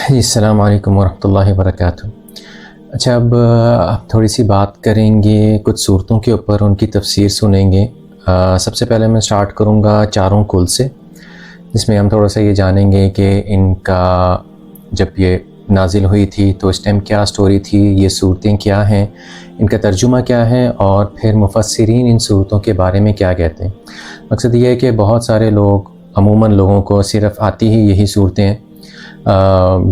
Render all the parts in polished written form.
جی السلام علیکم ورحمۃ اللہ وبرکاتہ۔ اچھا، اب تھوڑی سی بات کریں گے کچھ صورتوں کے اوپر، ان کی تفسیر سنیں گے۔ سب سے پہلے میں سٹارٹ کروں گا چاروں کل سے، جس میں ہم تھوڑا سا یہ جانیں گے کہ ان کا جب یہ نازل ہوئی تھی تو اس ٹائم کیا سٹوری تھی، یہ صورتیں کیا ہیں، ان کا ترجمہ کیا ہے، اور پھر مفسرین ان صورتوں کے بارے میں کیا کہتے ہیں۔ مقصد یہ ہے کہ بہت سارے لوگ، عموماً لوگوں کو صرف آتی ہی یہی صورتیں ہیں،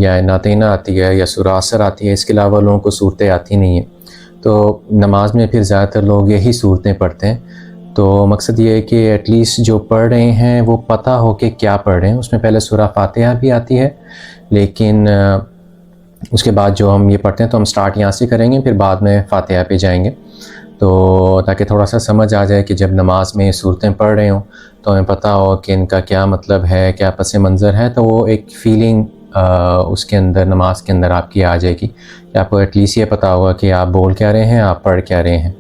یا نعتینہ آتی ہے یا سورہ عصر آتی ہے، اس کے علاوہ لوگوں کو صورتیں آتی نہیں ہیں، تو نماز میں پھر زیادہ تر لوگ یہی صورتیں پڑھتے ہیں۔ تو مقصد یہ ہے کہ ایٹ لیسٹ جو پڑھ رہے ہیں وہ پتہ ہو کہ کیا پڑھ رہے ہیں۔ اس میں پہلے سورہ فاتحہ بھی آتی ہے، لیکن اس کے بعد جو ہم یہ پڑھتے ہیں تو ہم سٹارٹ یہاں سے کریں گے، پھر بعد میں فاتحہ پہ جائیں گے، تو تاکہ تھوڑا سا سمجھ آ جائے کہ جب نماز میں صورتیں پڑھ رہے ہوں تو ہمیں پتہ ہو کہ ان کا کیا مطلب ہے، کیا پس منظر ہے، تو وہ ایک فیلنگ اس کے اندر، نماز کے اندر آپ کی آ جائے گی کہ آپ کو ایٹ لیسٹ یہ پتہ ہوگا کہ آپ بول کیا رہے ہیں، آپ پڑھ کیا رہے ہیں۔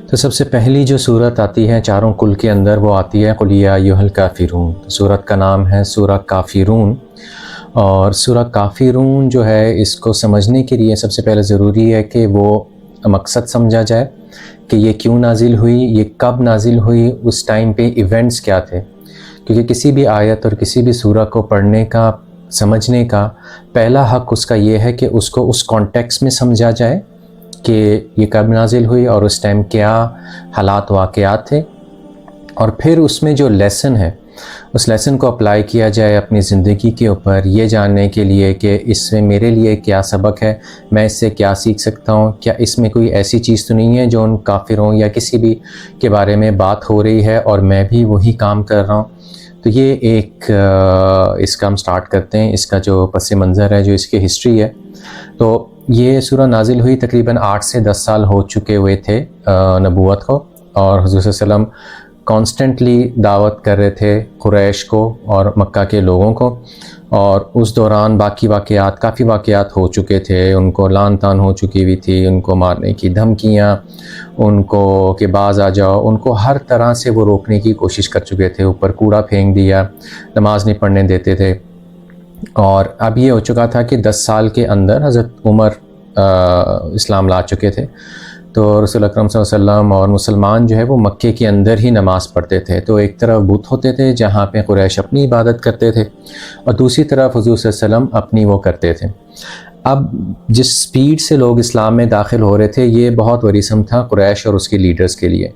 تو سب سے پہلی جو صورت آتی ہے چاروں کل کے اندر، وہ آتی ہے قل یا ایھا الکافرون۔ صورت کا نام ہے سورہ کافرون، اور سورہ کافرون جو ہے، اس کو سمجھنے کے لیے سب سے پہلے ضروری ہے کہ وہ مقصد سمجھا جائے کہ یہ کیوں نازل ہوئی، یہ کب نازل ہوئی، اس ٹائم پہ ایونٹس کیا تھے، کیونکہ کسی بھی آیت اور کسی بھی سورہ کو پڑھنے کا، سمجھنے کا پہلا حق اس کا یہ ہے کہ اس کو اس کانٹیکس میں سمجھا جائے کہ یہ کب نازل ہوئی اور اس ٹائم کیا حالات واقعات تھے، اور پھر اس میں جو لیسن ہے اس لیسن کو اپلائی کیا جائے اپنی زندگی کے اوپر، یہ جاننے کے لیے کہ اس میں میرے لیے کیا سبق ہے، میں اس سے کیا سیکھ سکتا ہوں، کیا اس میں کوئی ایسی چیز تو نہیں ہے جو ان کافروں یا کسی بھی کے بارے میں بات ہو رہی ہے اور میں بھی وہی کام کر رہا ہوں۔ تو یہ ایک اس کا ہم سٹارٹ کرتے ہیں، اس کا جو پس منظر ہے، جو اس کی ہسٹری ہے۔ تو یہ سورہ نازل ہوئی تقریباً 8 سے 10 سال ہو چکے ہوئے تھے نبوت کو، اور حضور صلی اللہ علیہ وسلم کانسٹنٹلی دعوت کر رہے تھے قریش کو اور مکہ کے لوگوں کو، اور اس دوران باقی واقعات، کافی واقعات ہو چکے تھے، ان کو لعن طعن ہو چکی ہوئی تھی، ان کو مارنے کی دھمکیاں، ان کو کہ باز آ جاؤ، ان کو ہر طرح سے وہ روکنے کی کوشش کر چکے تھے، اوپر کوڑا پھینک دیا، نماز نہیں پڑھنے دیتے تھے۔ اور اب یہ ہو چکا تھا کہ 10 سال کے اندر حضرت عمر اسلام لا چکے تھے، تو رسول اکرم صلی اللہ علیہ وسلم اور مسلمان جو ہے وہ مکے کے اندر ہی نماز پڑھتے تھے۔ تو ایک طرف بت ہوتے تھے جہاں پہ قریش اپنی عبادت کرتے تھے، اور دوسری طرف حضور صلی اللہ علیہ وسلم اپنی وہ کرتے تھے۔ اب جس سپیڈ سے لوگ اسلام میں داخل ہو رہے تھے، یہ بہت ورثم تھا قریش اور اس کے لیڈرز کے لیے۔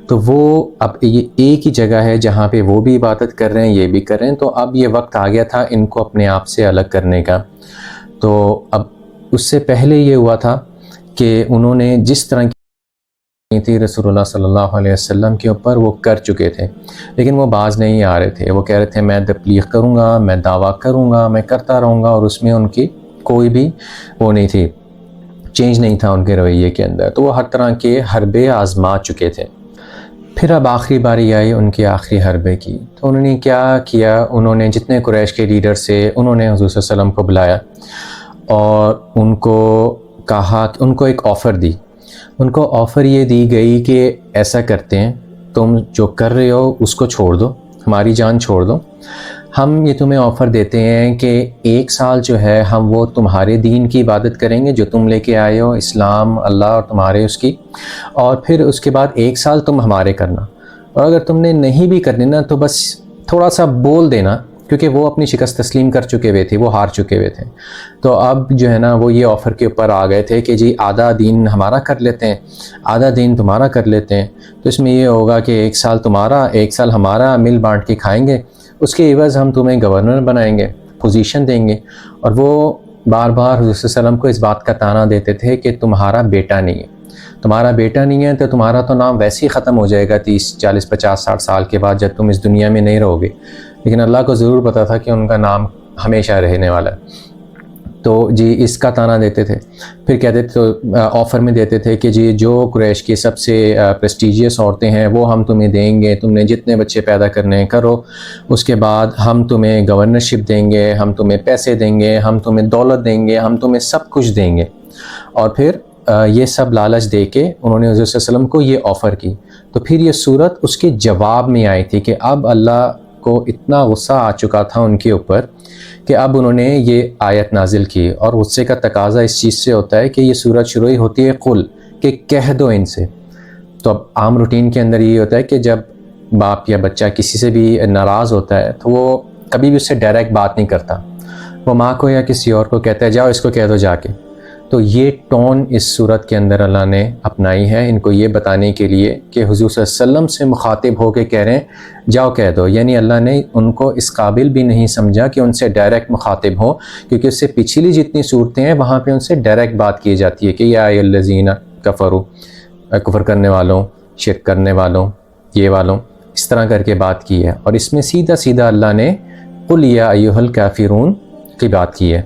تو وہ اب یہ ایک ہی جگہ ہے جہاں پہ وہ بھی عبادت کر رہے ہیں، یہ بھی کر رہے ہیں، تو اب یہ وقت آ گیا تھا ان کو اپنے آپ سے الگ کرنے کا۔ تو اب اس سے پہلے یہ ہوا تھا کہ انہوں نے جس طرح کی تھی رسول اللہ صلی اللہ علیہ وسلم کے اوپر، وہ کر چکے تھے، لیکن وہ باز نہیں آ رہے تھے۔ وہ کہہ رہے تھے میں تبلیغ کروں گا، میں دعویٰ کروں گا، میں کرتا رہوں گا، اور اس میں ان کی کوئی بھی وہ نہیں تھی، چینج نہیں تھا ان کے رویے کے اندر۔ تو وہ ہر طرح کے حربے آزما چکے تھے۔ پھر اب آخری باری آئی ان کے آخری حربے کی، تو انہوں نے کیا کیا، انہوں نے جتنے قریش کے لیڈر سے، انہوں نے حضور صلی اللہ علیہ وسلم کو بلایا اور ان کو کہا، ان کو ایک آفر دی۔ ان کو آفر یہ دی گئی کہ ایسا کرتے ہیں، تم جو کر رہے ہو اس کو چھوڑ دو، ہماری جان چھوڑ دو، ہم یہ تمہیں آفر دیتے ہیں کہ 1 سال جو ہے ہم وہ تمہارے دین کی عبادت کریں گے جو تم لے کے آئے ہو، اسلام، اللہ اور تمہارے اس کی، اور پھر اس کے بعد 1 سال تم ہمارے کرنا، اور اگر تم نے نہیں بھی کرنی نا تو بس تھوڑا سا بول دینا، کیونکہ وہ اپنی شکست تسلیم کر چکے ہوئے تھے، وہ ہار چکے ہوئے تھے۔ تو اب جو ہے نا وہ یہ آفر کے اوپر آ گئے تھے کہ جی آدھا دین ہمارا کر لیتے ہیں، آدھا دین تمہارا کر لیتے ہیں، تو اس میں یہ ہوگا کہ 1 سال تمہارا، 1 سال ہمارا، مل بانٹ کے کھائیں گے، اس کے عوض ہم تمہیں گورنر بنائیں گے، پوزیشن دیں گے۔ اور وہ بار بار حضور صلی اللہ علیہ وسلم کو اس بات کا طعنہ دیتے تھے کہ تمہارا بیٹا نہیں ہے، تمہارا بیٹا نہیں ہے تو تمہارا تو نام ویسے ہی ختم ہو جائے گا 30، 40، 50، 60 سال کے بعد جب تم اس دنیا میں نہیں رہو گے، لیکن اللہ کو ضرور پتا تھا کہ ان کا نام ہمیشہ رہنے والا ہے۔ تو جی اس کا طعنہ دیتے تھے۔ پھر کہتے تھے، تو آفر میں دیتے تھے کہ جی جو قریش کی سب سے پریسٹیجیس عورتیں ہیں وہ ہم تمہیں دیں گے، تم نے جتنے بچے پیدا کرنے ہیں کرو، اس کے بعد ہم تمہیں گورنرشپ دیں گے، ہم تمہیں پیسے دیں گے، ہم تمہیں دولت دیں گے، ہم تمہیں سب کچھ دیں گے۔ اور پھر یہ سب لالچ دے کے انہوں نے حضور صلی اللہ علیہ وسلم کو یہ آفر کی۔ تو پھر یہ صورت اس کے جواب میں آئی تھی کہ اب اللہ کو اتنا غصہ آ چکا تھا ان کے اوپر کہ اب انہوں نے یہ آیت نازل کی، اور غصے کا تقاضا اس چیز سے ہوتا ہے کہ یہ صورت شروع ہی ہوتی ہے قل، کہ کہہ دو ان سے۔ تو اب عام روٹین کے اندر یہ ہوتا ہے کہ جب باپ یا بچہ کسی سے بھی ناراض ہوتا ہے تو وہ کبھی بھی اس سے ڈائریکٹ بات نہیں کرتا، وہ ماں کو یا کسی اور کو کہتا ہے جاؤ اس کو کہہ دو جا کے۔ تو یہ ٹون اس صورت کے اندر اللہ نے اپنائی ہے ان کو یہ بتانے کے لیے کہ حضور صلی اللہ علیہ وسلم سے مخاطب ہو کے کہہ رہے ہیں جاؤ کہہ دو، یعنی اللہ نے ان کو اس قابل بھی نہیں سمجھا کہ ان سے ڈائریکٹ مخاطب ہو، کیونکہ اس سے پچھلی جتنی صورتیں ہیں وہاں پہ ان سے ڈائریکٹ بات کی جاتی ہے کہ یا ایھا الذین کفروا، کفر کرنے والوں، شرک کرنے والوں، یہ والوں، اس طرح کر کے بات کی ہے۔ اور اس میں سیدھا سیدھا اللہ نے قل یا ایھا الکافرون کی بات کی ہے،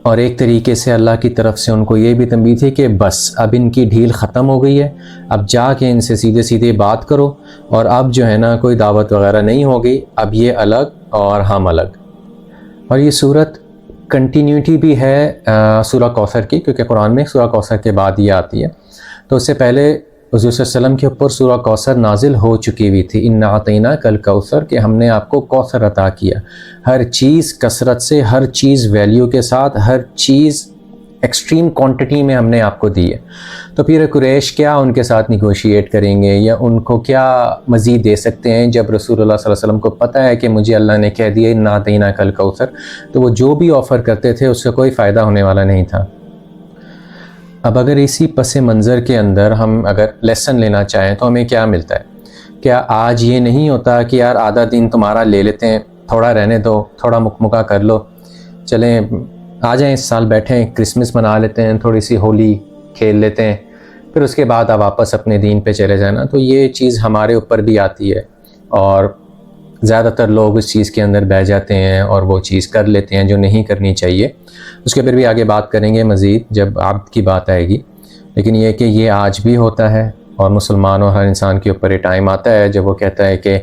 اور ایک طریقے سے اللہ کی طرف سے ان کو یہ بھی تنبیہ تھی کہ بس اب ان کی ڈھیل ختم ہو گئی ہے، اب جا کے ان سے سیدھے سیدھے بات کرو، اور اب جو ہے نا کوئی دعوت وغیرہ نہیں ہوگی، اب یہ الگ اور ہم الگ۔ اور یہ صورت کنٹینیوٹی بھی ہے سورہ کوثر کی، کیونکہ قرآن میں سورہ کوثر کے بعد یہ آتی ہے، تو اس سے پہلے حضور صلی اللہ علیہ وسلم کے اوپر سورہ کوثر نازل ہو چکی ہوئی تھی، انا اعطیناک الکوثر، کہ ہم نے آپ کو کوثر عطا کیا، ہر چیز کثرت سے، ہر چیز ویلیو کے ساتھ، ہر چیز ایکسٹریم کوانٹٹی میں ہم نے آپ کو دی ہے۔ تو پھر قریش کیا ان کے ساتھ نیگوشیٹ کریں گے یا ان کو کیا مزید دے سکتے ہیں، جب رسول اللہ صلی اللہ علیہ وسلم کو پتہ ہے کہ مجھے اللہ نے کہہ دیا انا اعطیناک الکوثر، تو وہ جو بھی آفر کرتے تھے اس کا کوئی فائدہ ہونے والا نہیں تھا۔ اب اگر اسی پس منظر کے اندر ہم اگر لیسن لینا چاہیں تو ہمیں کیا ملتا ہے؟ کیا آج یہ نہیں ہوتا کہ یار آدھا دن تمہارا لے لیتے ہیں، تھوڑا رہنے دو، تھوڑا مکمکا کر لو، چلیں آ جائیں اس سال بیٹھیں، کرسمس منا لیتے ہیں، تھوڑی سی ہولی کھیل لیتے ہیں، پھر اس کے بعد آپ واپس اپنے دین پہ چلے جانا۔ تو یہ چیز ہمارے اوپر بھی آتی ہے، اور زیادہ تر لوگ اس چیز کے اندر بہ جاتے ہیں اور وہ چیز کر لیتے ہیں جو نہیں کرنی چاہیے۔ اس کے اوپر بھی آگے بات کریں گے مزید جب عبد کی بات آئے گی، لیکن یہ کہ یہ آج بھی ہوتا ہے، اور مسلمان اور ہر انسان کے اوپر یہ ٹائم آتا ہے جب وہ کہتا ہے کہ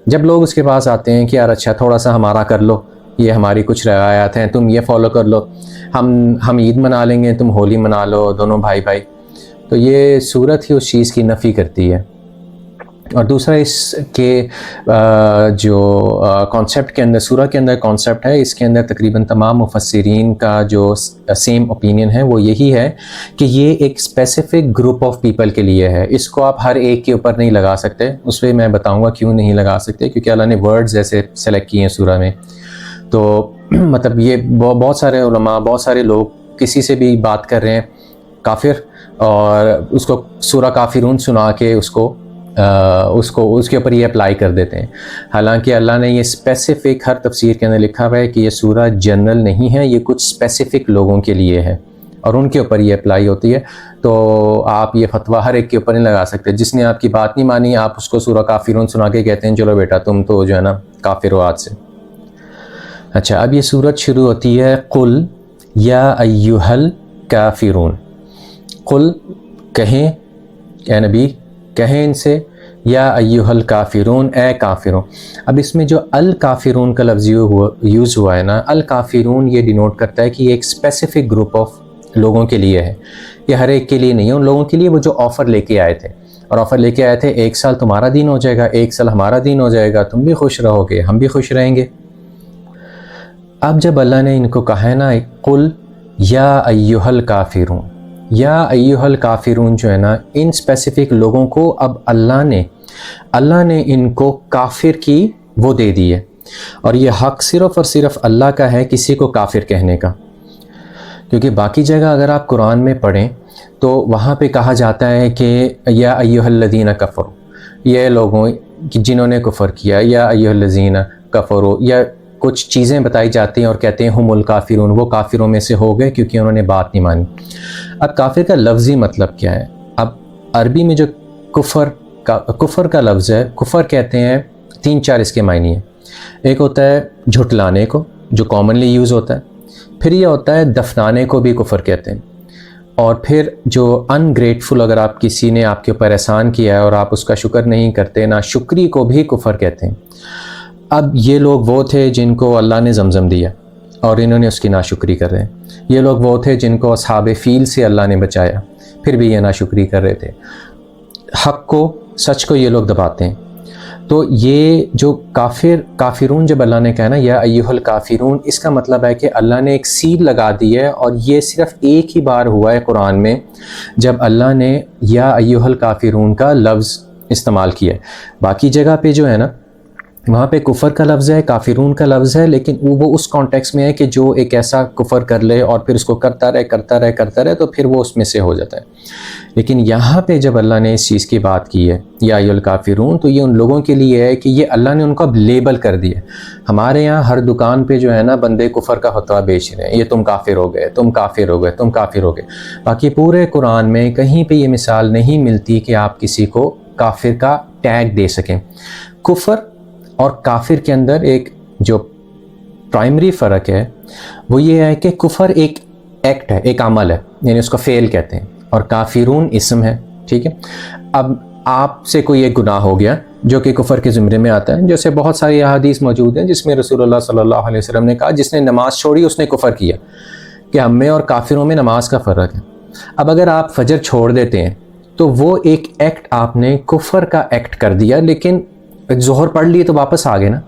جب لوگ اس کے پاس آتے ہیں کہ یار اچھا تھوڑا سا ہمارا کر لو، یہ ہماری کچھ روایات ہیں، تم یہ فالو کر لو، ہم عید منا لیں گے، تم ہولی منا لو، دونوں بھائی بھائی۔ تو یہ صورت ہی اس چیز کی نفی کرتی ہے۔ اور دوسرا اس کے جو کانسیپٹ کے اندر، سورہ کے اندر کانسیپٹ ہے، اس کے اندر تقریباً تمام مفسرین کا جو سیم اوپینین ہے وہ یہی ہے کہ یہ ایک اسپیسیفک گروپ آف پیپل کے لیے ہے، اس کو آپ ہر ایک کے اوپر نہیں لگا سکتے۔ اس پہ میں بتاؤں گا کیوں نہیں لگا سکتے، کیونکہ اللہ نے ورڈز ایسے سلیکٹ کیے ہیں سورہ میں۔ تو مطلب یہ بہت سارے علماء، بہت سارے لوگ کسی سے بھی بات کر رہے ہیں کافر، اور اس کو سورہ کافرون سنا کے اس کے اوپر یہ اپلائی کر دیتے ہیں، حالانکہ اللہ نے یہ اسپیسیفک ہر تفسیر کے اندر لکھا ہوا ہے کہ یہ سورہ جنرل نہیں ہے، یہ کچھ اسپیسیفک لوگوں کے لیے ہے اور ان کے اوپر یہ اپلائی ہوتی ہے۔ تو آپ یہ فتویٰ ہر ایک کے اوپر نہیں لگا سکتے، جس نے آپ کی بات نہیں مانی آپ اس کو سورہ کافرون سنا کے کہتے ہیں چلو بیٹا تم تو جو ہے نا کافر ہو آج سے۔ اچھا، اب یہ صورت شروع ہوتی ہے قل یا ایھا الکافرون، قل کہیں اے نبی، کہیں ان سے یا ایھا الکافرون، اے کافرون۔ اب اس میں جو الکافرون کا لفظ یوز ہوا ہے نا، الکافرون یہ ڈینوٹ کرتا ہے کہ یہ ایک اسپیسیفک گروپ آف لوگوں کے لیے ہے، یہ ہر ایک کے لیے نہیں ہے، ان لوگوں کے لیے وہ جو آفر لے کے آئے تھے، اور آفر لے کے آئے تھے ایک سال تمہارا دین ہو جائے گا، ایک سال ہمارا دین ہو جائے گا، تم بھی خوش رہو گے، ہم بھی خوش رہیں گے۔ اب جب اللہ نے ان کو کہا ہے نا قل یا ایھا الکافرون، یا ایھا الکافرون جو ہے نا، ان اسپیسیفک لوگوں کو اب اللہ نے ان کو کافر کی وہ دے دی ہے، اور یہ حق صرف اور صرف اللہ کا ہے کسی کو کافر کہنے کا، کیونکہ باقی جگہ اگر آپ قرآن میں پڑھیں تو وہاں پہ کہا جاتا ہے کہ یا ایھا الذین کفروا، یہ لوگوں جنہوں نے کفر کیا، یا ایھا الذین کفروا، یا کچھ چیزیں بتائی جاتی ہیں اور کہتے ہیں ہم الکافرون، وہ کافروں میں سے ہو گئے کیونکہ انہوں نے بات نہیں مانی۔ اب کافر کا لفظی مطلب کیا ہے؟ اب عربی میں جو کفر کا لفظ ہے، کفر کہتے ہیں 3-4 اس کے معنی ہیں۔ ایک ہوتا ہے جھٹلانے کو، جو کامنلی یوز ہوتا ہے، پھر یہ ہوتا ہے دفنانے کو بھی کفر کہتے ہیں، اور پھر جو انگریٹفل، اگر آپ کسی نے آپ کے اوپر احسان کیا ہے اور آپ اس کا شکر نہیں کرتے، ناشکری کو بھی کفر کہتے ہیں۔ اب یہ لوگ وہ تھے جن کو اللہ نے زمزم دیا اور انہوں نے اس کی ناشکری کر رہے ہیں، یہ لوگ وہ تھے جن کو اصحاب فیل سے اللہ نے بچایا، پھر بھی یہ ناشکری کر رہے تھے۔ حق کو، سچ کو یہ لوگ دباتے ہیں۔ تو یہ جو کافرون جب اللہ نے کہا نا یا ایھا الکافرون، اس کا مطلب ہے کہ اللہ نے ایک سیل لگا دی ہے، اور یہ صرف ایک ہی بار ہوا ہے قرآن میں جب اللہ نے یا ایھا الکافرون کا لفظ استعمال کیا ہے۔ باقی جگہ پہ جو ہے نا وہاں پہ کفر کا لفظ ہے، کافرون کا لفظ ہے، لیکن وہ اس کانٹیکس میں ہے کہ جو ایک ایسا کفر کر لے اور پھر اس کو کرتا رہے تو پھر وہ اس میں سے ہو جاتا ہے۔ لیکن یہاں پہ جب اللہ نے اس چیز کی بات کی ہے یا ایھا الکافرون، تو یہ ان لوگوں کے لیے ہے کہ یہ اللہ نے ان کو اب لیبل کر دیا۔ ہمارے یہاں ہر دکان پہ جو ہے نا بندے کفر کا فتویٰ بیچ رہے ہیں، یہ تم کافر ہو گئے، تم کافر ہو گئے، تم کافر ہو گئے۔ باقی پورے قرآن میں کہیں پہ یہ مثال نہیں ملتی کہ آپ کسی کو کافر کا ٹیگ دے سکیں۔ کفر اور کافر کے اندر ایک جو پرائمری فرق ہے وہ یہ ہے کہ کفر ایک ایکٹ ہے، ایک عمل ہے، یعنی اس کو فعل کہتے ہیں، اور کافرون اسم ہے، ٹھیک ہے۔ اب آپ سے کوئی ایک گناہ ہو گیا جو کہ کفر کے زمرے میں آتا ہے، جیسے بہت ساری احادیث موجود ہیں جس میں رسول اللہ صلی اللہ علیہ وسلم نے کہا جس نے نماز چھوڑی اس نے کفر کیا، کہ ہم میں اور کافروں میں نماز کا فرق ہے۔ اب اگر آپ فجر چھوڑ دیتے ہیں تو وہ ایک ایکٹ آپ نے کفر کا ایکٹ کر دیا، لیکن ظہر پڑھ لیے تو واپس آ گئے نا،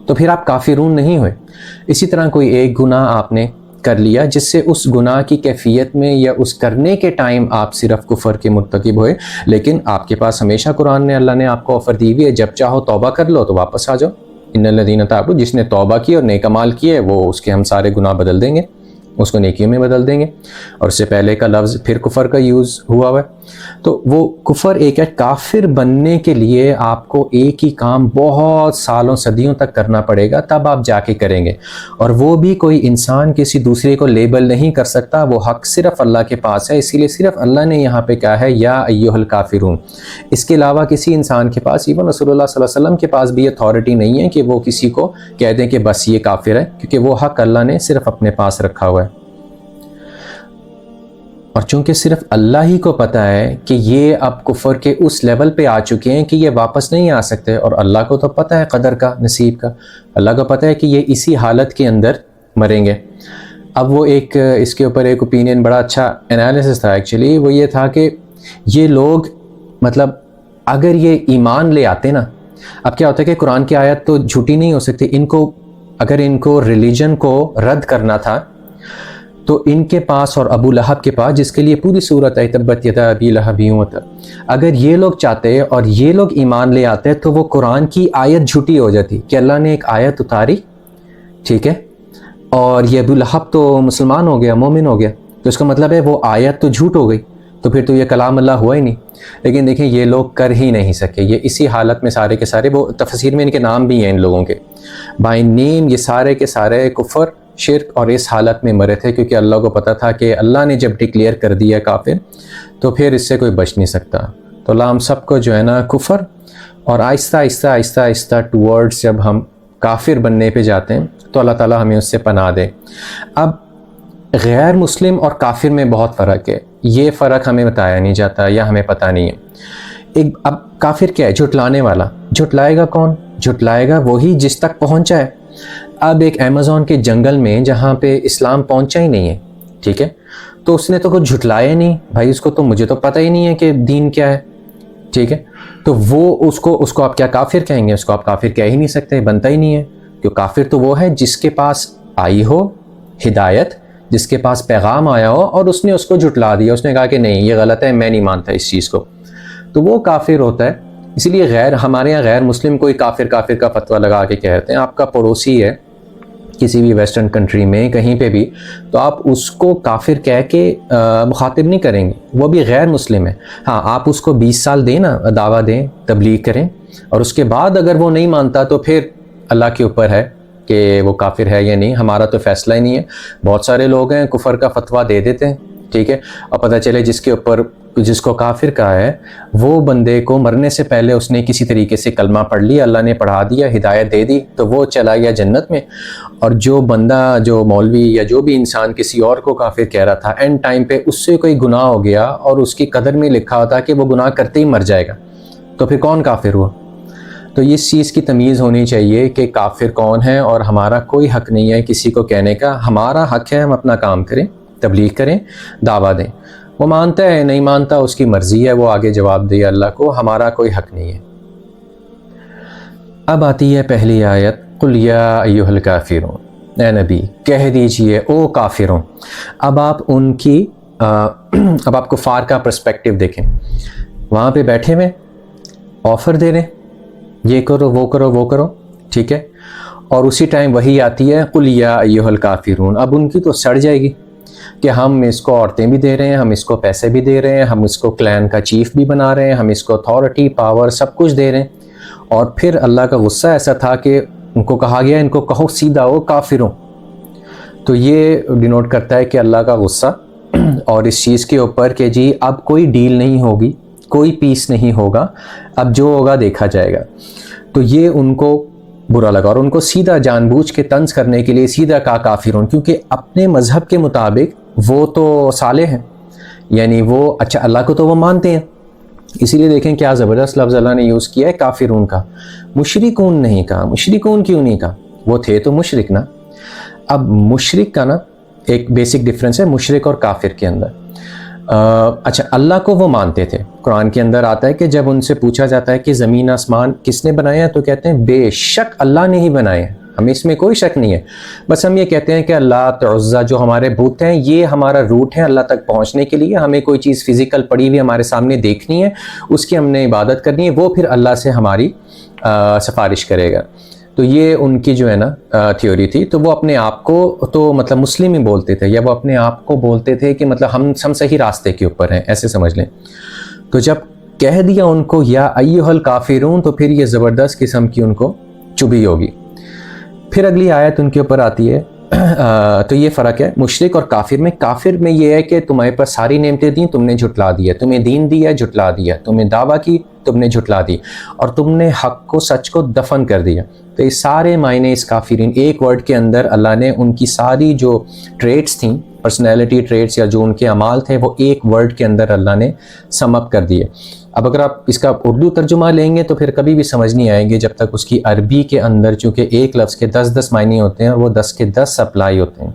تو پھر آپ کافرون نہیں ہوئے۔ اسی طرح کوئی ایک گناہ آپ نے کر لیا جس سے اس گناہ کی کیفیت میں یا اس کرنے کے ٹائم آپ صرف کفر کے مرتکب ہوئے، لیکن آپ کے پاس ہمیشہ قرآن نے اللہ نے آپ کو آفر دی ہوئی ہے، جب چاہو توبہ کر لو تو واپس آ جاؤ۔ ان الذین تابوا، جس نے توبہ کی اور نیک اعمال کیے وہ اس کے ہم سارے گناہ بدل دیں گے، اس کو نیکیوں میں بدل دیں گے۔ اور اس سے پہلے کا لفظ پھر کفر کا یوز ہوا ہے، تو وہ کفر ایک ہے۔ کافر بننے کے لیے آپ کو ایک ہی کام بہت سالوں صدیوں تک کرنا پڑے گا، تب آپ جا کے کریں گے، اور وہ بھی کوئی انسان کسی دوسرے کو لیبل نہیں کر سکتا، وہ حق صرف اللہ کے پاس ہے۔ اسی لیے صرف اللہ نے یہاں پہ کہا ہے یا ایھا الکافرون، اس کے علاوہ کسی انسان کے پاس، ایون رسول اللہ صلی اللہ علیہ وسلم کے پاس بھی اتھارٹی نہیں ہے کہ وہ کسی کو کہہ دیں کہ بس یہ کافر ہے، کیونکہ وہ حق اللہ نے صرف اپنے پاس رکھا ہوا ہے۔ اور چونکہ صرف اللہ ہی کو پتہ ہے کہ یہ اب کفر کے اس لیول پہ آ چکے ہیں کہ یہ واپس نہیں آ سکتے، اور اللہ کو تو پتہ ہے قدر کا، نصیب کا، اللہ کو پتہ ہے کہ یہ اسی حالت کے اندر مریں گے۔ اب وہ ایک اس کے اوپر ایک اوپینین بڑا اچھا انالیسس تھا ایکچولی، وہ یہ تھا کہ یہ لوگ مطلب اگر یہ ایمان لے آتے نا، اب کیا ہوتا ہے کہ قرآن کی آیت تو جھوٹی نہیں ہو سکتی، اگر ان کو ریلیجن کو رد کرنا تھا تو ان کے پاس اور ابو لہب کے پاس، جس کے لیے پوری صورت ہے تبت یدا ابی لہب وتب، اگر یہ لوگ چاہتے اور یہ لوگ ایمان لے آتے تو وہ قرآن کی آیت جھوٹی ہو جاتی کہ اللہ نے ایک آیت اتاری، ٹھیک ہے، اور یہ ابو لہب تو مسلمان ہو گیا، مومن ہو گیا، تو اس کا مطلب ہے وہ آیت تو جھوٹ ہو گئی، تو پھر تو یہ کلام اللہ ہوا ہی نہیں۔ لیکن دیکھیں یہ لوگ کر ہی نہیں سکے، یہ اسی حالت میں سارے کے سارے، وہ تفسیر میں ان کے نام بھی ہیں ان لوگوں کے، بائی نیم یہ سارے کے سارے کفر، شرک اور اس حالت میں مرے تھے، کیونکہ اللہ کو پتہ تھا کہ اللہ نے جب ڈکلیئر کر دیا کافر تو پھر اس سے کوئی بچ نہیں سکتا۔ تو اللہ ہم سب کو جو ہے نا کفر اور آہستہ آہستہ آہستہ آہستہ ٹورڈز جب ہم کافر بننے پہ جاتے ہیں تو اللہ تعالیٰ ہمیں اس سے پناہ دے۔ اب غیر مسلم اور کافر میں بہت فرق ہے، یہ فرق ہمیں بتایا نہیں جاتا یا ہمیں پتہ نہیں ہے۔ اب کافر کیا ہے؟ جھٹلانے والا۔ جھٹلائے گا کون؟ جھٹلائے گا وہی جس تک پہنچا ہے۔ اب ایک ایمیزون کے جنگل میں جہاں پہ اسلام پہنچا ہی نہیں ہے، ٹھیک ہے، تو اس نے تو کچھ جھٹلایا نہیں، بھائی اس کو تو مجھے تو پتہ ہی نہیں ہے کہ دین کیا ہے، ٹھیک ہے، تو وہ اس کو آپ کیا کافر کہیں گے؟ اس کو آپ کافر کہہ ہی نہیں سکتے، بنتا ہی نہیں ہے، کیوں کافر تو وہ ہے جس کے پاس آئی ہو ہدایت، جس کے پاس پیغام آیا ہو اور اس نے اس کو جھٹلا دیا، اس نے کہا کہ نہیں یہ غلط ہے، میں نہیں مانتا اس چیز کو، تو وہ کافر ہوتا ہے۔ اسی لیے ہمارے یہاں غیر مسلم کوئی کافر کا فتویٰ لگا کے کہتے ہیں، آپ کا پڑوسی ہے کسی بھی ویسٹرن کنٹری میں کہیں پہ بھی، تو آپ اس کو کافر کہہ کے مخاطب نہیں کریں گے، وہ بھی غیر مسلم ہے۔ ہاں آپ اس کو 20 سال دیں نا، دعویٰ دیں، تبلیغ کریں، اور اس کے بعد اگر وہ نہیں مانتا تو پھر اللہ کے اوپر ہے کہ وہ کافر ہے یا نہیں، ہمارا تو فیصلہ ہی نہیں ہے۔ بہت سارے لوگ ہیں کفر کا فتویٰ دے دیتے ہیں، ٹھیک ہے، اور پتہ چلے جس کو کافر کہا ہے وہ بندے کو مرنے سے پہلے اس نے کسی طریقے سے کلمہ پڑھ لیا، اللہ نے پڑھا دیا، ہدایت دے دی، تو وہ چلا گیا جنت میں۔ اور جو بندہ، جو مولوی یا جو بھی انسان کسی اور کو کافر کہہ رہا تھا، اینڈ ٹائم پہ اس سے کوئی گناہ ہو گیا اور اس کی قدر میں لکھا ہوتا کہ وہ گناہ کرتے ہی مر جائے گا، تو پھر کون کافر ہوا؟ تو اس چیز کی تمیز ہونی چاہیے کہ کافر کون ہے، اور ہمارا کوئی حق نہیں ہے کسی کو کہنے کا، ہمارا حق ہے ہم اپنا کام کریں، تبلیغ کریں، دعویٰ دیں، وہ مانتا ہے نہیں مانتا اس کی مرضی ہے، وہ آگے جواب دے اللہ کو، ہمارا کوئی حق نہیں ہے۔ اب آتی ہے پہلی آیت، قل یا ایھا الکافرون، اے نبی کہہ دیجئے او کافروں۔ اب آپ ان کی اب آپ کفار کا پرسپیکٹیو دیکھیں، وہاں پہ بیٹھے ہوئے آفر دے رہے ہیں یہ کرو وہ کرو وہ کرو، ٹھیک ہے، اور اسی ٹائم وہی آتی ہے قل یا ایھا الکافرون۔ اب ان کی تو سڑ جائے گی کہ ہم اس کو عورتیں بھی دے رہے ہیں، ہم اس کو پیسے بھی دے رہے ہیں، ہم اس کو کلین کا چیف بھی بنا رہے ہیں، ہم اس کو اتھارٹی پاور سب کچھ دے رہے ہیں۔ اور پھر اللہ کا غصہ ایسا تھا کہ ان کو کہا گیا ان کو کہو سیدھا ہو کافروں۔ تو یہ ڈینوٹ کرتا ہے کہ اللہ کا غصہ اور اس چیز کے اوپر کہ جی اب کوئی ڈیل نہیں ہوگی، کوئی پیس نہیں ہوگا، اب جو ہوگا دیکھا جائے گا۔ تو یہ ان کو برا لگا اور ان کو سیدھا جان بوجھ کے طنز کرنے کے لیے سیدھا کہا کافرون، کیونکہ اپنے مذہب کے مطابق وہ تو صالح ہیں، یعنی وہ اچھا اللہ کو تو وہ مانتے ہیں، اسی لیے دیکھیں کیا زبردست لفظ اللہ نے یوز کیا ہے کافرون کا، مشرکون نہیں کہا۔ مشرکون کیوں نہیں کہا؟ وہ تھے تو مشرک نا۔ اب مشرک کا نا ایک بیسک ڈفرینس ہے مشرک اور کافر کے اندر۔ اچھا اللہ کو وہ مانتے تھے، قرآن کے اندر آتا ہے کہ جب ان سے پوچھا جاتا ہے کہ زمین آسمان کس نے بنایا ہے تو کہتے ہیں بے شک اللہ نے ہی بنائے ہیں، ہمیں اس میں کوئی شک نہیں ہے، بس ہم یہ کہتے ہیں کہ اللہ عزا جو ہمارے بت ہیں یہ ہمارا روٹ ہے اللہ تک پہنچنے کے لیے، ہمیں کوئی چیز فزیکل پڑی ہوئی ہمارے سامنے دیکھنی ہے، اس کی ہم نے عبادت کرنی ہے، وہ پھر اللہ سے ہماری سفارش کرے گا۔ تو یہ ان کی جو ہے نا تھیوری تھی۔ تو وہ اپنے آپ کو تو مطلب مسلم ہی بولتے تھے، یا وہ اپنے آپ کو بولتے تھے کہ مطلب ہم صحیح راستے کے اوپر ہیں، ایسے سمجھ لیں۔ تو جب کہہ دیا ان کو یا ایھا الکافرون تو پھر یہ زبردست قسم کی ان کو چبھی ہوگی۔ پھر اگلی آیت ان کے اوپر آتی ہے تو یہ فرق ہے مشرک اور کافر میں۔ کافر میں یہ ہے کہ تمہارے پر ساری نعمتیں دیں تم نے جھٹلا دیا، تمہیں دین دیا جھٹلا دیا، تمہیں دعویٰ کی تم نے جھٹلا دی، اور تم نے حق کو سچ کو دفن کر دیا۔ تو یہ سارے معنی اس کافرین ایک ورڈ کے اندر اللہ نے ان کی ساری جو ٹریٹس تھیں، پرسنالٹی ٹریٹس یا جو ان کے اعمال تھے، وہ ایک ورڈ کے اندر اللہ نے سم اپ کر دیے۔ اب اگر آپ اس کا اردو ترجمہ لیں گے تو پھر کبھی بھی سمجھ نہیں آئیں گے جب تک اس کی عربی کے اندر، چونکہ ایک لفظ کے 10 معنی ہوتے ہیں اور وہ 10 کے 10 اپلائی ہوتے ہیں۔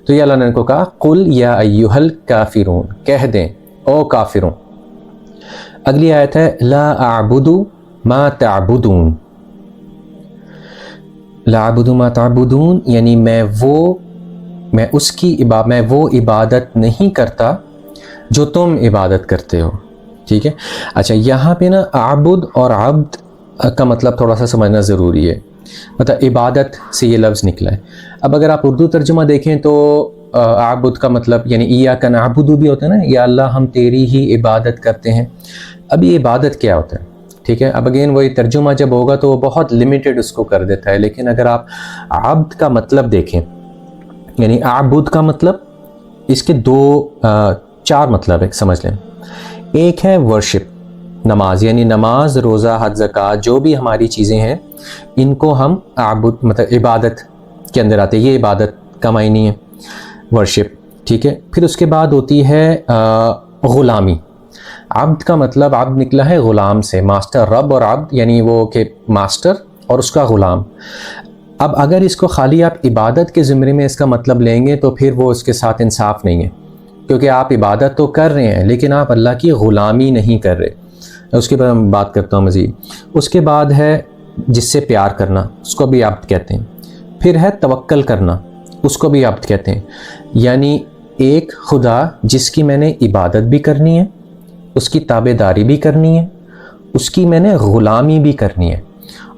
تو یہ اللہ نے ان کو کہا قل یا ایھا الکافرون، کہہ دیں او کافرون۔ اگلی آیت ہے لا اعبد ما تعبدون۔ لا اعبد ما تعبدون یعنی میں وہ عبادت نہیں کرتا جو تم عبادت کرتے ہو، ٹھیک ہے۔ اچھا یہاں پہ نا عبد اور عبد کا مطلب تھوڑا سا سمجھنا ضروری ہے، مطلب عبادت سے یہ لفظ نکلا ہے۔ اب اگر آپ اردو ترجمہ دیکھیں تو عبد کا مطلب یعنی ایاک نعبد بھی ہوتا ہے نا، یا اللہ ہم تیری ہی عبادت کرتے ہیں۔ اب یہ عبادت کیا ہوتا ہے، ٹھیک ہے۔ اب اگین وہی ترجمہ جب ہوگا تو وہ بہت لمیٹڈ اس کو کر دیتا ہے، لیکن اگر آپ عبد کا مطلب دیکھیں، یعنی عبد کا مطلب اس کے چار مطلب ہے، سمجھ لیں۔ ایک ہے ورشپ، نماز، یعنی نماز، روزہ، حج، زکوٰۃ، جو بھی ہماری چیزیں ہیں ان کو ہم عبد مطلب عبادت کے اندر آتے ہیں، یہ عبادت کا معنی ہے ورشپ، ٹھیک ہے۔ پھر اس کے بعد ہوتی ہے غلامی۔ عبد کا مطلب عبد نکلا ہے غلام سے، ماسٹر، رب اور عبد یعنی وہ کہ ماسٹر اور اس کا غلام۔ اب اگر اس کو خالی آپ عبادت کے زمرے میں اس کا مطلب لیں گے تو پھر وہ اس کے ساتھ انصاف نہیں ہے، کیونکہ آپ عبادت تو کر رہے ہیں لیکن آپ اللہ کی غلامی نہیں کر رہے۔ اس کے بعد میں بات کرتا ہوں مزید۔ اس کے بعد ہے جس سے پیار کرنا، اس کو بھی عبد کہتے ہیں۔ پھر ہے توکل کرنا، اس کو بھی عبد کہتے ہیں، یعنی ایک خدا جس کی میں نے عبادت بھی کرنی ہے، اس کی تابع داری بھی کرنی ہے، اس کی میں نے غلامی بھی کرنی ہے،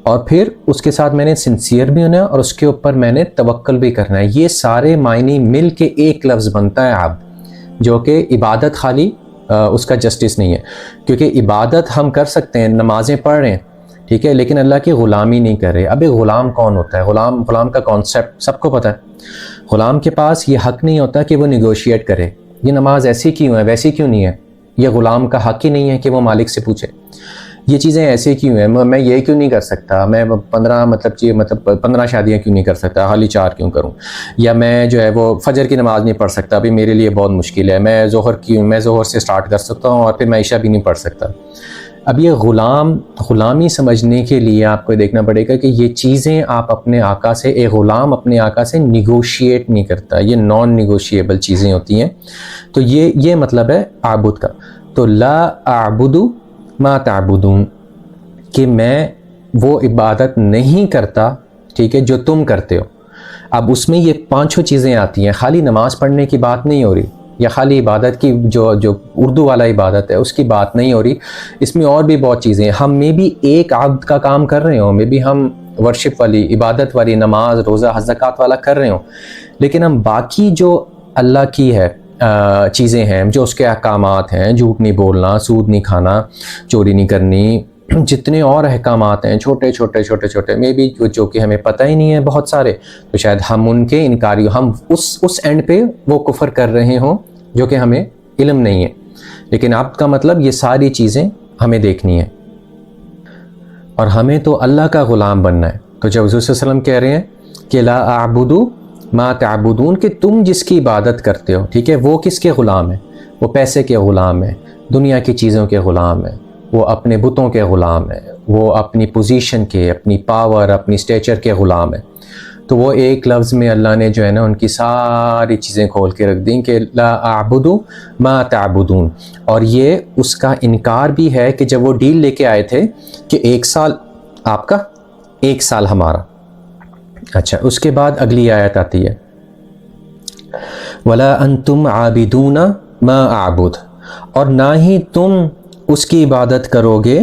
اور پھر اس کے ساتھ میں نے سنسیئر بھی ہونا ہے اور اس کے اوپر میں نے توکل بھی کرنا ہے۔ یہ سارے معنی مل کے ایک لفظ بنتا ہے عبد، جو کہ عبادت خالی اس کا جسٹس نہیں ہے، کیونکہ عبادت ہم کر سکتے ہیں، نمازیں پڑھ رہے ہیں، ٹھیک ہے، لیکن اللہ کی غلامی نہیں کر رہے۔ اب ایک غلام کون ہوتا ہے؟ غلام کا کانسیپٹ سب کو پتہ ہے۔ غلام کے پاس یہ حق نہیں ہوتا کہ وہ نیگوشیٹ کرے، یہ نماز ایسی کیوں ہے ویسی کیوں نہیں ہے۔ یہ غلام کا حق ہی نہیں ہے کہ وہ مالک سے پوچھے یہ چیزیں ایسے کیوں ہیں، میں یہ کیوں نہیں کر سکتا، میں 15 شادیاں کیوں نہیں کر سکتا، خالی 4 کیوں کروں، یا میں جو ہے وہ فجر کی نماز نہیں پڑھ سکتا، ابھی میرے لیے بہت مشکل ہے، میں ظہر سے سٹارٹ کر سکتا ہوں اور پھر میں عشاء بھی نہیں پڑھ سکتا۔ اب یہ غلامی سمجھنے کے لیے آپ کو دیکھنا پڑے گا کہ یہ چیزیں آپ اپنے آقا سے، ایک غلام اپنے آقا سے نیگوشیٹ نہیں کرتا، یہ نان نیگوشیبل چیزیں ہوتی ہیں۔ تو یہ مطلب ہے عابد کا۔ تو لا اعبد ما تعبدون، کہ میں وہ عبادت نہیں کرتا، ٹھیک ہے، جو تم کرتے ہو. اب اس میں یہ 5 چیزیں آتی ہیں، خالی نماز پڑھنے کی بات نہیں ہو رہی، یا خالی عبادت کی جو اردو والا عبادت ہے اس کی بات نہیں ہو رہی. اس میں اور بھی بہت چیزیں ہیں. ہم میں بھی ایک عبد کا کام کر رہے ہوں، میں بھی ہم ورشپ والی، عبادت والی، نماز، روزہ، حج، زکوٰۃ والا کر رہے ہوں، لیکن ہم باقی جو اللہ کی ہے چیزیں ہیں، جو اس کے احکامات ہیں، جھوٹ نہیں بولنا، سود نہیں کھانا، چوری نہیں کرنی، جتنے اور احکامات ہیں چھوٹے چھوٹے چھوٹے چھوٹے میں بھی جو کہ ہمیں پتہ ہی نہیں ہے بہت سارے، تو شاید ہم ان کے انکاری، ہم اس اینڈ پہ وہ کفر کر رہے ہوں جو کہ ہمیں علم نہیں ہے. لیکن عبد کا مطلب یہ ساری چیزیں ہمیں دیکھنی ہیں، اور ہمیں تو اللہ کا غلام بننا ہے. تو جب حضور صلی اللہ علیہ وسلم کہہ رہے ہیں کہ لا اعبد ما تعبدون، کہ تم جس کی عبادت کرتے ہو، ٹھیک ہے، وہ کس کے غلام ہیں؟ وہ پیسے کے غلام ہیں، دنیا کی چیزوں کے غلام ہیں، وہ اپنے بتوں کے غلام ہیں، وہ اپنی پوزیشن کے، اپنی پاور، اپنی اسٹیچر کے غلام ہیں. تو وہ ایک لفظ میں اللہ نے جو ہے نا ان کی ساری چیزیں کھول کے رکھ دیں کہ لا اعبد ما تعبدون. اور یہ اس کا انکار بھی ہے کہ جب وہ ڈیل لے کے آئے تھے کہ 1 سال آپ کا، 1 سال ہمارا. اچھا، اس کے بعد اگلی آیت آتی ہے وَلَا أَنْتُمْ عَابِدُونَ مَا أَعْبُدُ، اور نہ ہی تم اس کی عبادت کرو گے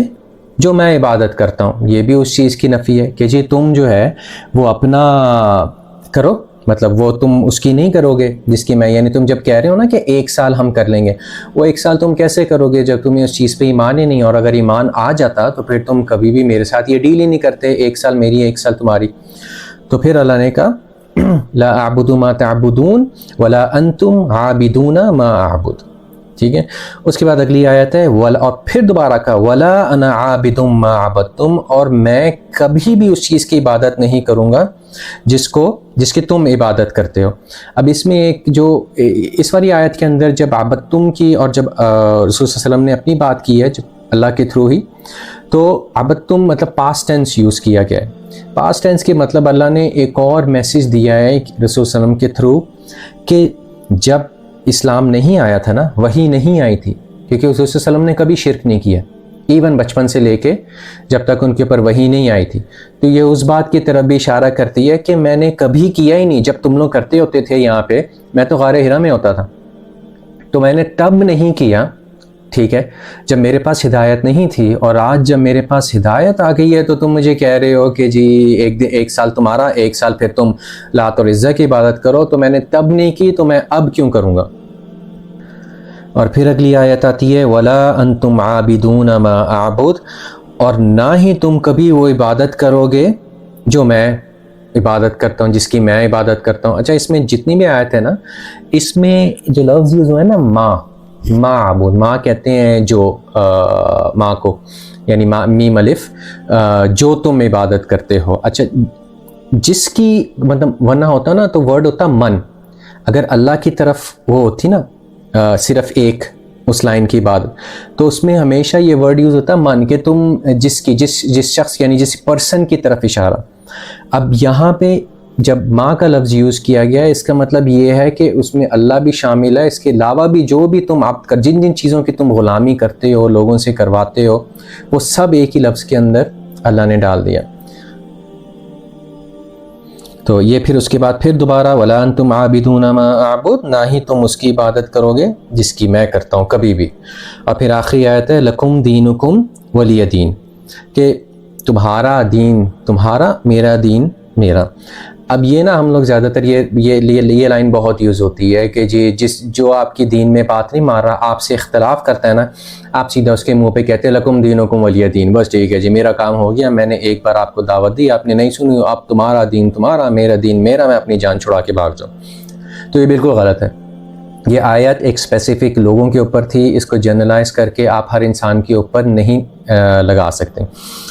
جو میں عبادت کرتا ہوں. یہ بھی اس چیز کی نفی ہے کہ جی تم جو ہے وہ اپنا کرو، مطلب وہ تم اس کی نہیں کرو گے جس کی میں، یعنی تم جب کہہ رہے ہو نا کہ 1 سال ہم کر لیں گے، وہ 1 سال تم کیسے کرو گے جب تمہیں اس چیز پہ ایمان ہی نہیں، اور اگر ایمان آ جاتا تو پھر تم کبھی بھی میرے ساتھ یہ ڈیل ہی نہیں کرتے، 1 سال میری 1 سال تمہاری. تو پھر اللہ نے کہا لا اعبد ما تعبدون ولا انتم عابدون ما اعبد، ٹھیک ہے. اس کے بعد اگلی آیت ہے اور پھر دوبارہ کہا ولا انا عابد ما عبدتم، اور میں کبھی بھی اس چیز کی عبادت نہیں کروں گا جس کی تم عبادت کرتے ہو. اب اس میں ایک جو اس والی آیت کے اندر جب عبدتم کی، اور جب رسول صلی اللہ علیہ وسلم نے اپنی بات کی ہے جب اللہ کے تھرو ہی، تو عبدتم مطلب پاسٹ ٹینس یوز کیا گیا ہے. پاسٹ ٹینس کے مطلب اللہ نے ایک اور میسیج دیا ہے رسول صلی اللہ علیہ وسلم کے تھرو کہ جب اسلام نہیں آیا تھا نا، وحی نہیں آئی تھی، کیونکہ رسول صلی اللہ علیہ وسلم نے کبھی شرک نہیں کیا، ایون بچپن سے لے کے جب تک ان کے اوپر وحی نہیں آئی تھی. تو یہ اس بات کی طرف بھی اشارہ کرتی ہے کہ میں نے کبھی کیا ہی نہیں. جب تم لوگ کرتے ہوتے تھے یہاں پہ، میں تو غار حرا میں ہوتا تھا، تو میں نے تب نہیں کیا، ٹھیک ہے، جب میرے پاس ہدایت نہیں تھی. اور آج جب میرے پاس ہدایت آ گئی ہے تو تم مجھے کہہ رہے ہو کہ جی 1 سال تمہارا، 1 سال پھر تم لات اور عزہ کی عبادت کرو. تو میں نے تب نہیں کی تو میں اب کیوں کروں گا؟ اور پھر اگلی آیت آتی ہے وَلَا أَنْتُمْ عَابِدُونَ مَا أَعْبُدُ، اور نہ ہی تم کبھی وہ عبادت کرو گے جو میں عبادت کرتا ہوں، جس کی میں عبادت کرتا ہوں. اچھا، اس میں جتنی بھی آیت ہے نا، اس میں جو لفظ یوز ہوئے نا ما عبود، ماں کہتے ہیں جو ماں کو، یعنی میم الف، جو تم عبادت کرتے ہو. اچھا، جس کی مطلب ورنہ ہوتا نا تو ورڈ ہوتا من، اگر اللہ کی طرف وہ ہوتی نا صرف ایک اس لائن کی بات، تو اس میں ہمیشہ یہ ورڈ یوز ہوتا ہے من، کہ تم جس شخص یعنی جس پرسن کی طرف اشارہ. اب یہاں پہ جب ماں کا لفظ یوز کیا گیا ہے، اس کا مطلب یہ ہے کہ اس میں اللہ بھی شامل ہے، اس کے علاوہ بھی جو بھی تم عبد کر، جن چیزوں کی تم غلامی کرتے ہو، لوگوں سے کرواتے ہو، وہ سب ایک ہی لفظ کے اندر اللہ نے ڈال دیا. تو یہ پھر اس کے بعد پھر دوبارہ وَلَا أَنْتُمْ عَابِدُونَ مَا أَعْبُدُ، نہ ہی تم اس کی عبادت کرو گے جس کی میں کرتا ہوں کبھی بھی. اور پھر آخری آیت ہے لَكُمْ دِينُكُمْ وَلِيَ دِينِ، کہ تمہارا دین تمہارا، میرا دین میرا. اب یہ نا ہم لوگ زیادہ تر یہ لائن بہت یوز ہوتی ہے کہ جی جو آپ کی دین میں بات نہیں مار رہا، آپ سے اختلاف کرتا ہے نا، آپ سیدھا اس کے منہ پہ کہتے ہیں لکم دینکم ولی دین، بس ٹھیک ہے جی میرا کام ہو گیا، میں نے ایک بار آپ کو دعوت دی، آپ نے نہیں سنی، اب تمہارا دین تمہارا، میرا دین میرا، میں اپنی جان چھڑا کے بھاگ جاؤں. تو یہ بالکل غلط ہے. یہ آیت ایک اسپیسیفک لوگوں کے اوپر تھی، اس کو جنرلائز کر کے آپ ہر انسان کے اوپر نہیں لگا سکتے.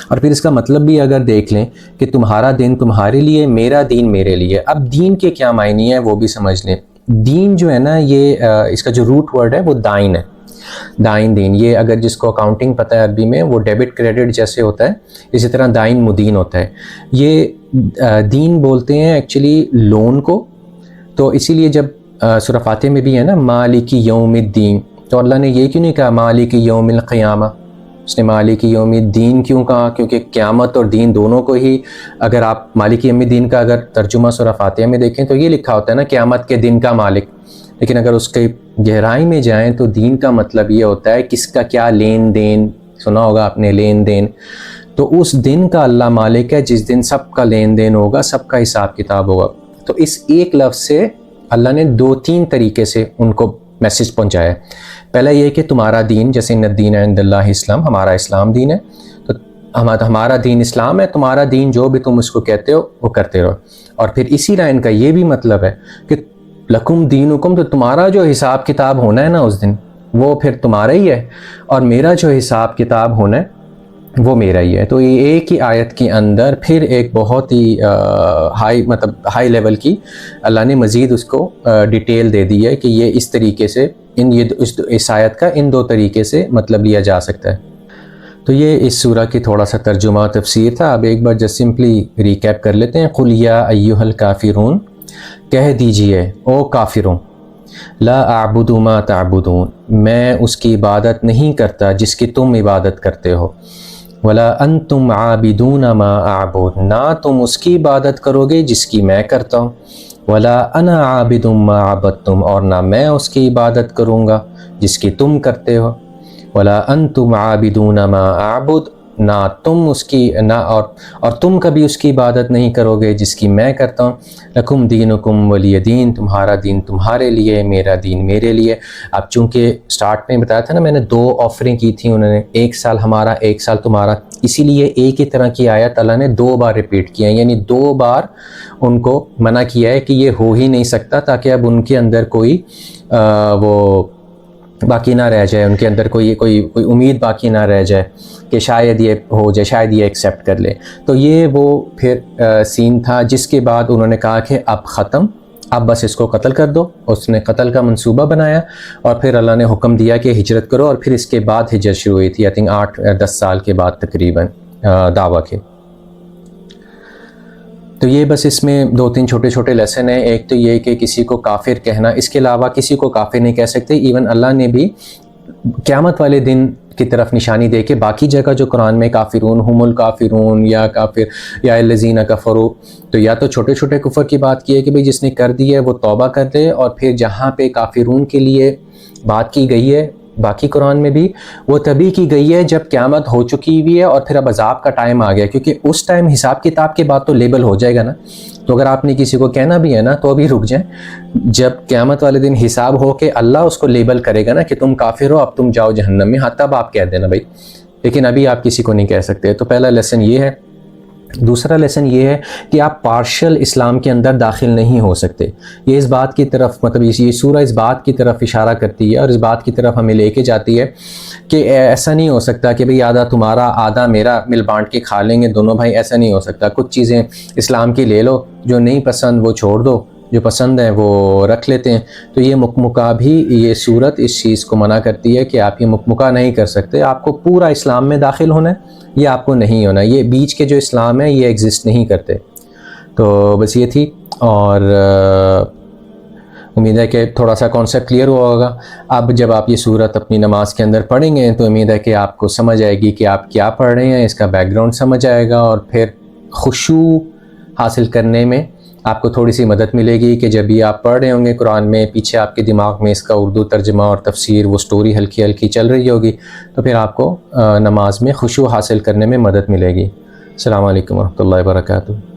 اور پھر اس کا مطلب بھی اگر دیکھ لیں کہ تمہارا دین تمہارے لیے، میرا دین میرے لیے. اب دین کے کیا معنی ہے وہ بھی سمجھ لیں. دین جو ہے نا، یہ اس کا جو روٹ ورڈ ہے وہ دائن ہے، دائن دین. یہ اگر جس کو اکاؤنٹنگ پتہ ہے عربی میں، وہ ڈیبٹ کریڈٹ جیسے ہوتا ہے، اسی طرح دائن مدین ہوتا ہے. یہ دین بولتے ہیں ایکچولی لون کو. تو اسی لیے جب سورہ فاتح میں بھی ہے نا مالک یوم الدین، تو اللہ نے یہ کیوں نہیں کہا مالک یوم القیامہ؟ اس نے مالک یوم الدین کیوں کہا؟ کیونکہ قیامت اور دین دونوں کو ہی، اگر آپ مالک یوم الدین کا اگر ترجمہ سورہ فاتحہ میں دیکھیں تو یہ لکھا ہوتا ہے نا قیامت کے دن کا مالک، لیکن اگر اس کے گہرائی میں جائیں تو دین کا مطلب یہ ہوتا ہے کس کا کیا لین دین، سنا ہوگا آپ نے لین دین، تو اس دن کا اللہ مالک ہے جس دن سب کا لین دین ہوگا، سب کا حساب کتاب ہوگا۔ تو اس ایک لفظ سے اللہ نے 2-3 طریقے سے ان کو میسج پہنچایا ہے۔ پہلا یہ کہ تمہارا دین، جیسے ان الدین عند اللہ اسلام، ہمارا اسلام دین ہے، تو ہمارا دین اسلام ہے، تمہارا دین جو بھی تم اس کو کہتے ہو وہ کرتے رہو۔ اور پھر اسی لائن کا یہ بھی مطلب ہے کہ لکم دینکم، تو تمہارا جو حساب کتاب ہونا ہے نا اس دن وہ پھر تمہارا ہی ہے، اور میرا جو حساب کتاب ہونا ہے وہ میرا ہی ہے۔ تو یہ ایک ہی آیت کے اندر پھر ایک بہت ہی ہائی لیول کی اللہ نے مزید اس کو ڈیٹیل دے دی ہے کہ یہ اس طریقے سے اس آیت کا ان 2 طریقے سے مطلب لیا جا سکتا ہے۔ تو یہ اس سورہ کی تھوڑا سا ترجمہ تفسیر تھا۔ اب ایک بار جسٹ سمپلی ریکیپ کر لیتے ہیں۔ قُلْ يَا أَيُّهَا الْكَافِرُونَ، کہہ دیجئے او کافروں، لا اعبد ما تعبدون، میں اس کی عبادت نہیں کرتا جس کی تم عبادت کرتے ہو، ولا انتم عابدون ما اعبد، نہ تم اس کی عبادت کرو گے جس کی میں کرتا ہوں، ولا انا عابد ما عبدتم، اور نہ میں اس کی عبادت کروں گا جس کی تم کرتے ہو، ولا انتم عابدون ما اعبد، نہ تم اس کی اور تم کبھی اس کی عبادت نہیں کرو گے جس کی میں کرتا ہوں، لکم دینکم ولی دین، تمہارا دین تمہارے لیے، میرا دین میرے لیے۔ اب چونکہ سٹارٹ میں بتایا تھا نا میں نے 2 آفریں کی تھیں انہوں نے، 1 سال ہمارا 1 سال تمہارا، اسی لیے ایک ہی طرح کی آیت اللہ نے 2 بار ریپیٹ کیا ہے، یعنی 2 بار ان کو منع کیا ہے کہ یہ ہو ہی نہیں سکتا، تاکہ اب ان کے اندر کوئی وہ باقی نہ رہ جائے، ان کے اندر کوئی امید باقی نہ رہ جائے کہ شاید یہ ہو جائے، شاید یہ ایکسیپٹ کر لے۔ تو یہ وہ پھر سین تھا جس کے بعد انہوں نے کہا کہ اب ختم، اب بس اس کو قتل کر دو۔ اس نے قتل کا منصوبہ بنایا اور پھر اللہ نے حکم دیا کہ ہجرت کرو، اور پھر اس کے بعد ہجرت شروع ہوئی تھی، آئی تھنک 8-10 سال کے بعد تقریباً دعویٰ کے۔ تو یہ بس اس میں 2-3 چھوٹے چھوٹے لیسن ہیں۔ ایک تو یہ کہ کسی کو کافر کہنا، اس کے علاوہ کسی کو کافر نہیں کہہ سکتے۔ ایون اللہ نے بھی قیامت والے دن کی طرف نشانی دے کے باقی جگہ جو قرآن میں کافرون ہم الکافرون یا کافر یا الذین کفروا، تو یا تو چھوٹے چھوٹے کفر کی بات کی ہے کہ بھئی جس نے کر دی ہے وہ توبہ کر دے، اور پھر جہاں پہ کافرون کے لیے بات کی گئی ہے باقی قرآن میں بھی، وہ تبھی کی گئی ہے جب قیامت ہو چکی ہوئی ہے اور پھر اب عذاب کا ٹائم آ گیا، کیونکہ اس ٹائم حساب کتاب کے بعد تو لیبل ہو جائے گا نا۔ تو اگر آپ نے کسی کو کہنا بھی ہے نا تو ابھی رک جائیں، جب قیامت والے دن حساب ہو کے اللہ اس کو لیبل کرے گا نا کہ تم کافر ہو، اب تم جاؤ جہنم میں، ہاں تب آپ کہہ دینا بھائی، لیکن ابھی آپ کسی کو نہیں کہہ سکتے۔ تو پہلا لیسن یہ ہے۔ دوسرا لیسن یہ ہے کہ آپ پارشل اسلام کے اندر داخل نہیں ہو سکتے۔ یہ اس بات کی طرف مطلب یہ سورہ اس بات کی طرف اشارہ کرتی ہے اور اس بات کی طرف ہمیں لے کے جاتی ہے کہ ایسا نہیں ہو سکتا کہ بھئی آدھا تمہارا آدھا میرا مل بانٹ کے کھا لیں گے دونوں بھائی، ایسا نہیں ہو سکتا۔ کچھ چیزیں اسلام کی لے لو، جو نہیں پسند وہ چھوڑ دو، جو پسند ہیں وہ رکھ لیتے ہیں۔ تو یہ مکمکہ بھی یہ صورت اس چیز کو منع کرتی ہے کہ آپ یہ مکمکہ نہیں کر سکتے، آپ کو پورا اسلام میں داخل ہونا ہے یا آپ کو نہیں ہونا، یہ بیچ کے جو اسلام ہے یہ ایگزسٹ نہیں کرتے۔ تو بس یہ تھی، اور امید ہے کہ تھوڑا سا کانسیپٹ کلیئر ہوا ہوگا۔ اب جب آپ یہ صورت اپنی نماز کے اندر پڑھیں گے تو امید ہے کہ آپ کو سمجھ آئے گی کہ آپ کیا پڑھ رہے ہیں، اس کا بیک گراؤنڈ سمجھ آئے گا، اور پھر خشوع حاصل کرنے میں آپ کو تھوڑی سی مدد ملے گی کہ جب یہ آپ پڑھ رہے ہوں گے قرآن میں، پیچھے آپ کے دماغ میں اس کا اردو ترجمہ اور تفسیر وہ سٹوری ہلکی ہلکی چل رہی ہوگی، تو پھر آپ کو نماز میں خشوع حاصل کرنے میں مدد ملے گی۔ السلام علیکم ورحمۃ اللہ وبرکاتہ۔